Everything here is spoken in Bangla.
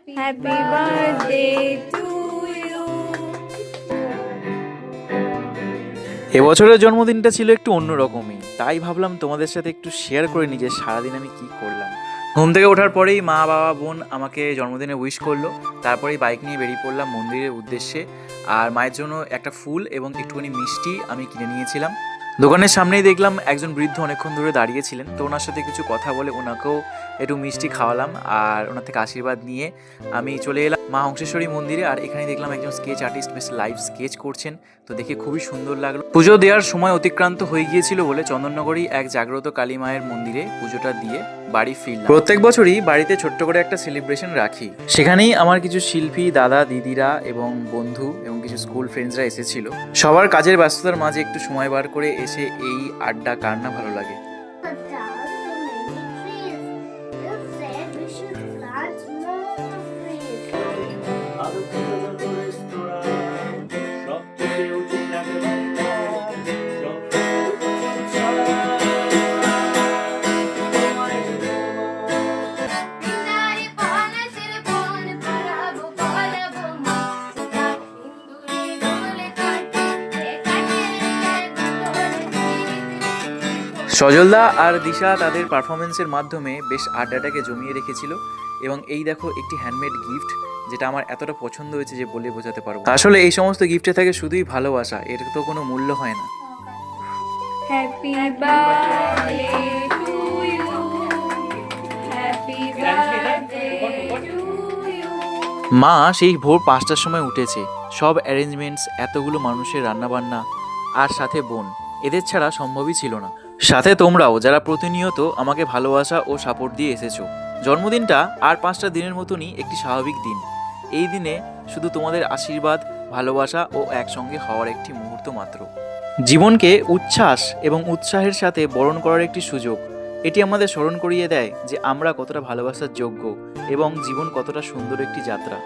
Happy birthday to you. এবছরের জন্মদিনটা ছিল একটু অন্যরকমই, তাই ভাবলাম তোমাদের সাথে একটু শেয়ার করে নিই যে সারাদিন আমি কি করলাম। ঘুম থেকে ওঠার পরেই মা বাবা বোন আমাকে জন্মদিনে উইশ করলো, তারপরেই বাইক নিয়ে বেরিয়ে পড়লাম মন্দিরের উদ্দেশ্যে। আর মায়ের জন্য একটা ফুল এবং একটুখানি মিষ্টি আমি কিনে নিয়েছিলাম। দোকানের সামনেই দেখলাম একজন বৃদ্ধ অনেকক্ষণ ধরে দাঁড়িয়েছিলেন, তো ওনার সাথে কিছু কথা বলে ওনাকেও একটু মিষ্টি খাওয়ালাম আর ওনার থেকে আশীর্বাদ নিয়ে আমি চলে এলাম মা হংসেশ্বরী মন্দিরে। আর এখানে দেখলাম একজন স্কেচ আর্টিস্ট বেশ লাইভ স্কেচ করছেন, তো দেখে খুবই সুন্দর লাগলো। পুজো দেওয়ার সময় অতিক্রান্ত হয়ে গিয়েছিল বলে চন্দননগরী এক জাগ্রত কালী মায়ের মন্দিরে পুজোটা দিয়ে বাড়ি ফিরলাম। প্রত্যেক বছরই বাড়িতে ছোট্ট করে একটা সেলিব্রেশন রাখি, সেখানেই আমার কিছু শিল্পী দাদা দিদিরা এবং বন্ধু এবং কিছু স্কুল ফ্রেন্ডসরা এসেছিল। সবার কাজের ব্যস্ততার মাঝে একটু সময় বার করে এসে এই আড্ডা কার না ভালো লাগে। Cut down so many trees. You said we should plant more trees. আলোকিত রেস্তোরাঁ সবচেয়ে উঁচু নাগরিক Pinari pala silpon parabo palabo ma. Hinduri dole kati সজলদা আর দিশা তাদের পারফরমেন্সের মাধ্যমে বেশ আড্ডাটাকে জমিয়ে রেখেছিল। এবং এই দেখো একটি হ্যান্ডমেড গিফট, যেটা আমার এতটা পছন্দ হয়েছে যে বলে বোঝাতে পারবো না। আসলে এই সমস্ত গিফটে থাকে শুধুই ভালোবাসা, এর তো কোনো মূল্য হয় না। Happy birthday to you. Happy birthday to you. মা সেই ভোর 5টার সময় উঠেছে, সব অ্যারেঞ্জমেন্টস, এতগুলো মানুষের রান্নাবান্না আর সাথে বোন, এদের ছাড়া সম্ভবই ছিল না। সাথে তোমরাও যারা প্রতিনিয়ত আমাকে ভালোবাসা ও সাপোর্ট দিয়ে এসেছো। জন্মদিনটা আর 5টা দিনের মতনই একটি স্বাভাবিক দিন। এই দিনে শুধু তোমাদের আশীর্বাদ, ভালোবাসা ও একসঙ্গে হওয়ার একটি মুহূর্ত মাত্র। জীবনকে উচ্ছ্বাস এবং উৎসাহের সাথে বরণ করার একটি সুযোগ। এটি আমাদের স্মরণ করিয়ে দেয় যে আমরা কতটা ভালোবাসার যোগ্য এবং জীবন কতটা সুন্দর একটি যাত্রা।